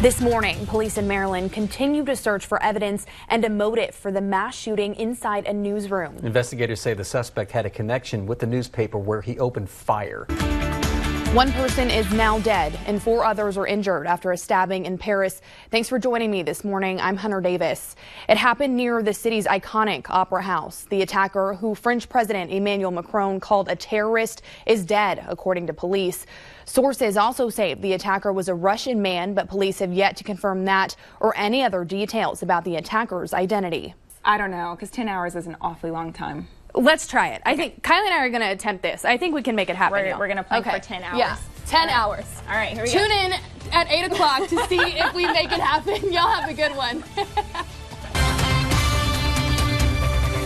This morning, police in Maryland continue to search for evidence and a motive for the mass shooting inside a newsroom. Investigators say the suspect had a connection with the newspaper where he opened fire. One person is now dead and 4 others are injured after a stabbing in Paris. Thanks for joining me this morning. I'm Hunter Davis. It happened near the city's iconic Opera House. The attacker, who French President Emmanuel Macron called a terrorist, is dead, according to police. Sources also say the attacker was a Russian man, but police have yet to confirm that or any other details about the attacker's identity. I don't know, because 10 hours is an awfully long time. Let's try it. I think Kylie and I are going to attempt this. I think we can make it happen. We're going to play for 10 hours. Yeah, 10 hours. All right, here we go. Tune in at 8 o'clock to see if we make it happen. Y'all have a good one.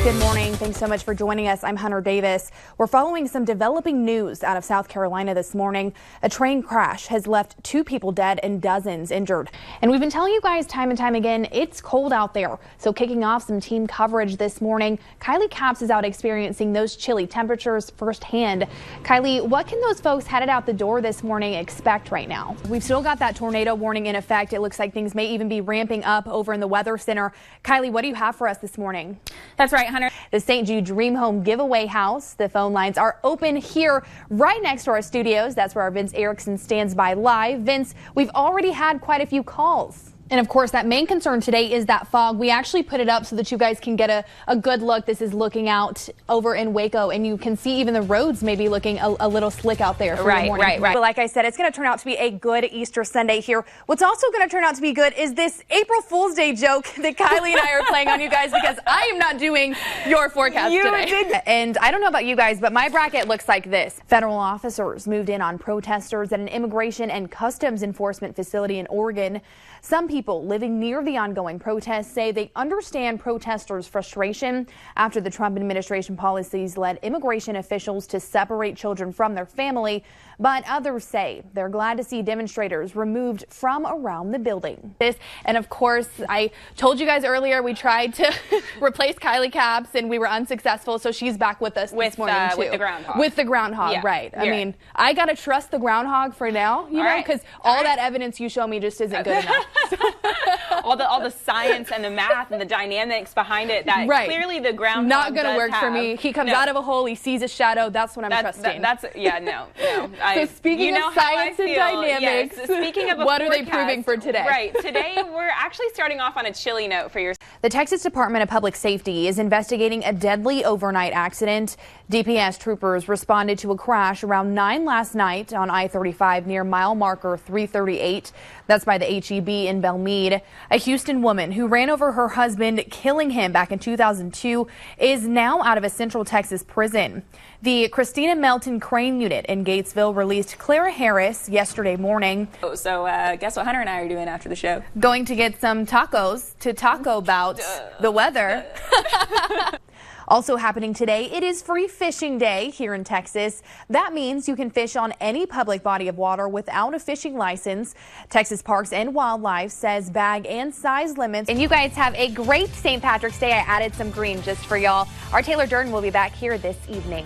Good morning. Thanks so much for joining us. I'm Hunter Davis. We're following some developing news out of South Carolina this morning. A train crash has left 2 people dead and dozens injured. And we've been telling you guys time and time again, it's cold out there. So kicking off some team coverage this morning, Kylie Capps is out experiencing those chilly temperatures firsthand. Kylie, what can those folks headed out the door this morning expect right now? We've still got that tornado warning in effect. It looks like things may even be ramping up over in the Weather Center. Kylie, what do you have for us this morning? That's right, Hunter. The St. Jude Dream Home Giveaway House. The phone lines are open here right next to our studios. That's where our Vince Erickson stands by live. Vince, we've already had quite a few calls. And of course, that main concern today is that fog. We actually put it up so that you guys can get a good look. This is looking out over in Waco, and you can see even the roads may be looking a little slick out there. Right. But like I said, it's going to turn out to be a good Easter Sunday here. What's also going to turn out to be good is this April Fool's Day joke that Kylie and I are playing on you guys, because I am not doing your forecast today. And I don't know about you guys, but my bracket looks like this. Federal officers moved in on protesters at an immigration and customs enforcement facility in Oregon. Some people living near the ongoing protests say they understand protesters' frustration after the Trump administration policies led immigration officials to separate children from their family, but others say they're glad to see demonstrators removed from around the building. And of course, I told you guys earlier we tried to replace Kylie Capps and we were unsuccessful, so she's back with us this morning too. With the groundhog. With the groundhog, yeah. right. I mean, I gotta trust the groundhog for now, you know, because all that evidence you show me just isn't good enough. all the science and the math and the dynamics behind it that clearly the groundhog not going to work for me. He comes out of a hole, he sees a shadow. That's what I'm trusting. No. So speaking of science and dynamics, speaking of what are they proving for today? Right. Today we're actually starting off on a chilly note for your. The Texas Department of Public Safety is investigating a deadly overnight accident. DPS troopers responded to a crash around 9 last night on I-35 near mile marker 338. That's by the HEB in Belmead. A Houston woman who ran over her husband, killing him back in 2002, is now out of a Central Texas prison. The Christina Melton Crane Unit in Gatesville released Clara Harris yesterday morning. So guess what Hunter and I are doing after the show? Going to get some tacos to talk about the weather. Also happening today, it is Free Fishing Day here in Texas. That means you can fish on any public body of water without a fishing license. Texas Parks and Wildlife says bag and size limits. And you guys have a great St. Patrick's Day. I added some green just for y'all. Our Taylor Durden will be back here this evening.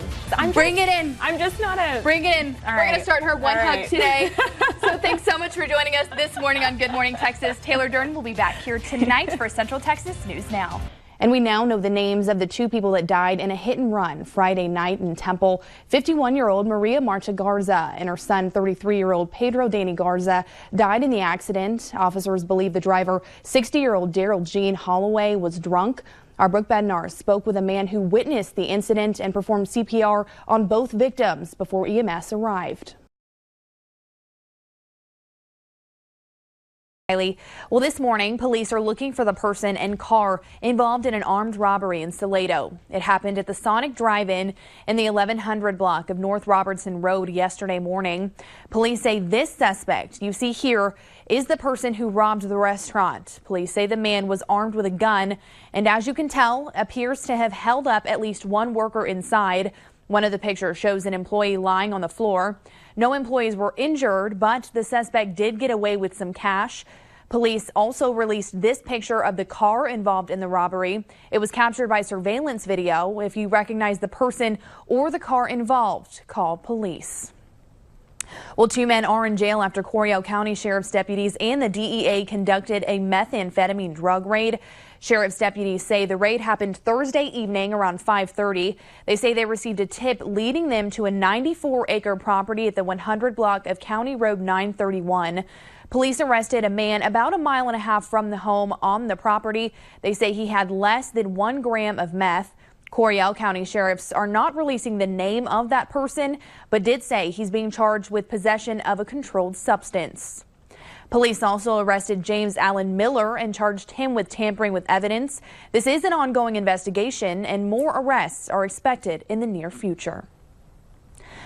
Bring it in. I'm just not a... Bring it in. We're going to start her one hug today. So thanks so much for joining us this morning on Good Morning Texas. Taylor Durden will be back here tonight for Central Texas News Now. And we now know the names of the 2 people that died in a hit and run Friday night in Temple. 51-year-old Maria Marcha Garza and her son, 33-year-old Pedro Danny Garza, died in the accident. Officers believe the driver, 60-year-old Daryl Jean Holloway, was drunk. Our Brooke Bednar spoke with a man who witnessed the incident and performed CPR on both victims before EMS arrived. Well, this morning, police are looking for the person and car involved in an armed robbery in Salado. It happened at the Sonic Drive-In in the 1100 block of North Robertson Road yesterday morning. Police say this suspect you see here is the person who robbed the restaurant. Police say the man was armed with a gun and, as you can tell, appears to have held up at least one worker inside. One of the pictures shows an employee lying on the floor. No employees were injured, but the suspect did get away with some cash. Police also released this picture of the car involved in the robbery. It was captured by surveillance video. If you recognize the person or the car involved, call police. Well, 2 men are in jail after Coryell County Sheriff's deputies and the DEA conducted a methamphetamine drug raid. Sheriff's deputies say the raid happened Thursday evening around 5:30. They say they received a tip leading them to a 94-acre property at the 100 block of County Road 931. Police arrested a man about a mile and a half from the home on the property. They say he had less than 1 gram of meth. Coryell County sheriffs are not releasing the name of that person, but did say he's being charged with possession of a controlled substance. Police also arrested James Allen Miller and charged him with tampering with evidence. This is an ongoing investigation, and more arrests are expected in the near future.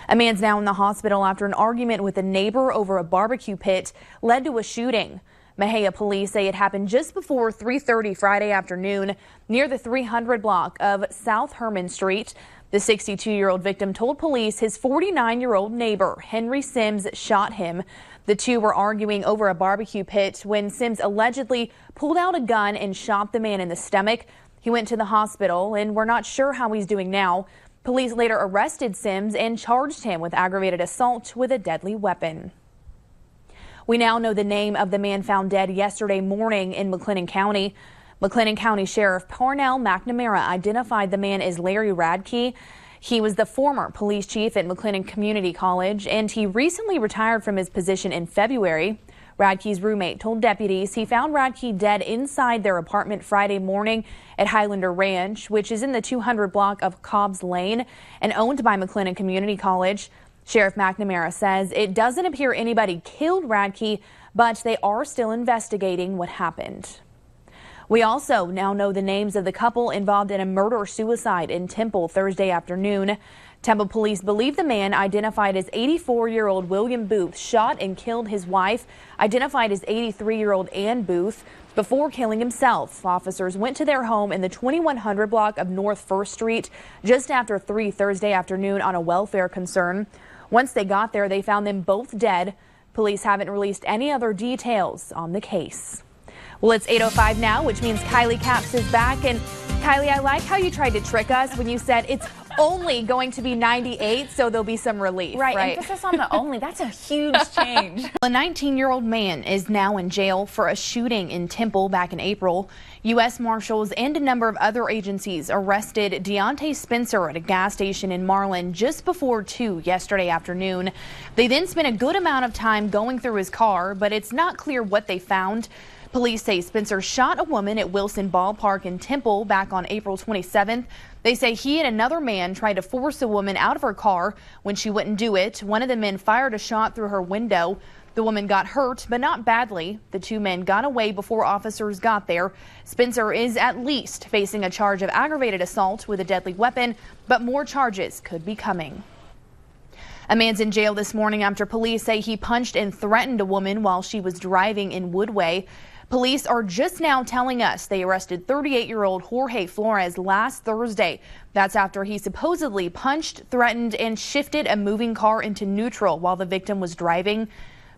A man's now in the hospital after an argument with a neighbor over a barbecue pit led to a shooting. Mexia police say it happened just before 3:30 Friday afternoon near the 300 block of South Herman Street. The 62-year-old victim told police his 49-year-old neighbor, Henry Sims, shot him. The two were arguing over a barbecue pit when Sims allegedly pulled out a gun and shot the man in the stomach. He went to the hospital, and we're not sure how he's doing now. Police later arrested Sims and charged him with aggravated assault with a deadly weapon. We now know the name of the man found dead yesterday morning in McLennan County. McLennan County Sheriff Parnell McNamara identified the man as Larry Radke. He was the former police chief at McLennan Community College, and he recently retired from his position in February. Radke's roommate told deputies he found Radke dead inside their apartment Friday morning at Highlander Ranch, which is in the 200 block of Cobbs Lane and owned by McLennan Community College. Sheriff McNamara says it doesn't appear anybody killed Radke, but they are still investigating what happened. We also now know the names of the couple involved in a murder-suicide in Temple Thursday afternoon. Temple police believe the man, identified as 84-year-old William Booth, shot and killed his wife, identified as 83-year-old Ann Booth, before killing himself. Officers went to their home in the 2100 block of North 1st Street just after 3 Thursday afternoon on a welfare concern. Once they got there, they found them both dead. Police haven't released any other details on the case. Well, it's 8:05 now, which means Kylie Capps is back. And Kylie, I like how you tried to trick us when you said it's only going to be 98, so there'll be some relief. Right. Emphasis on the only. That's a huge change. A 19-year-old man is now in jail for a shooting in Temple back in April. U.S. Marshals and a number of other agencies arrested Deontay Spencer at a gas station in Marlin just before 2 yesterday afternoon. They then spent a good amount of time going through his car, but it's not clear what they found. Police say Spencer shot a woman at Wilson Ballpark in Temple back on April 27th. They say he and another man tried to force a woman out of her car. When she wouldn't do it, one of the men fired a shot through her window. The woman got hurt, but not badly. The 2 men got away before officers got there. Spencer is at least facing a charge of aggravated assault with a deadly weapon, but more charges could be coming. A man's in jail this morning after police say he punched and threatened a woman while she was driving in Woodway. Police are just now telling us they arrested 38-year-old Jorge Flores last Thursday. That's after he supposedly punched, threatened, and shifted a moving car into neutral while the victim was driving.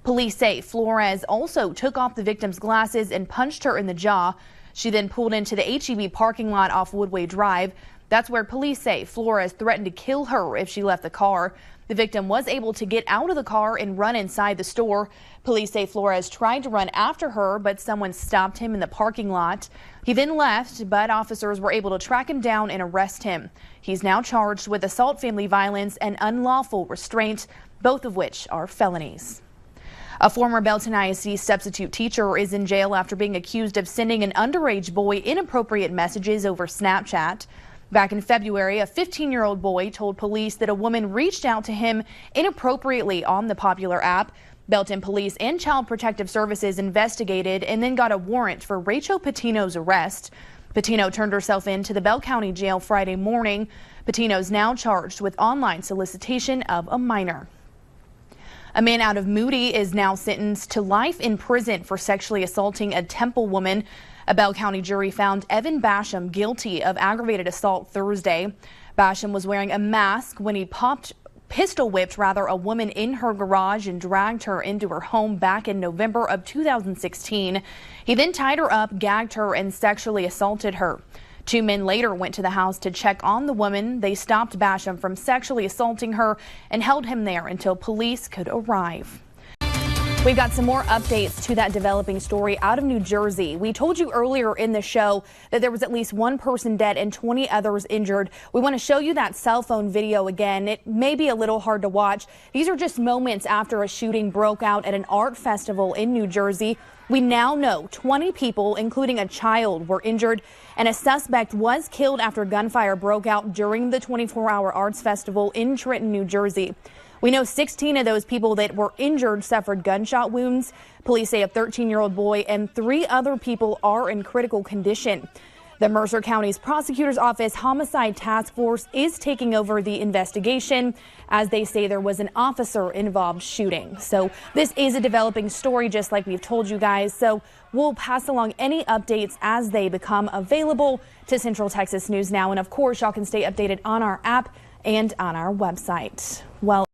Police say Flores also took off the victim's glasses and punched her in the jaw. She then pulled into the H-E-B parking lot off Woodway Drive. That's where police say Flores threatened to kill her if she left the car. The victim was able to get out of the car and run inside the store. Police say Flores tried to run after her, but someone stopped him in the parking lot. He then left, but officers were able to track him down and arrest him. He's now charged with assault, family violence, and unlawful restraint, both of which are felonies. A former Belton ISD substitute teacher is in jail after being accused of sending an underage boy inappropriate messages over Snapchat. Back in February, a 15-year-old boy told police that a woman reached out to him inappropriately on the popular app. Belton Police and Child Protective Services investigated and then got a warrant for Rachel Patino's arrest. Patino turned herself in to the Bell County Jail Friday morning. Patino's now charged with online solicitation of a minor. A man out of Moody is now sentenced to life in prison for sexually assaulting a Temple woman. A Bell County jury found Evan Basham guilty of aggravated assault Thursday. Basham was wearing a mask when he pistol whipped a woman in her garage and dragged her into her home back in November of 2016. He then tied her up, gagged her, and sexually assaulted her. Two men later went to the house to check on the woman. They stopped Basham from sexually assaulting her and held him there until police could arrive. We've got some more updates to that developing story out of New Jersey. We told you earlier in the show that there was at least one person dead and 20 others injured. We want to show you that cell phone video again. It may be a little hard to watch. These are just moments after a shooting broke out at an art festival in New Jersey. We now know 20 people, including a child, were injured, and a suspect was killed after gunfire broke out during the 24-hour arts festival in Trenton, New Jersey. We know 16 of those people that were injured suffered gunshot wounds. Police say a 13-year-old boy and 3 other people are in critical condition. The Mercer County's prosecutor's office homicide task force is taking over the investigation as they say there was an officer involved shooting. So this is a developing story, just like we've told you guys. So we'll pass along any updates as they become available to Central Texas News Now. And of course, y'all can stay updated on our app and on our website. Well,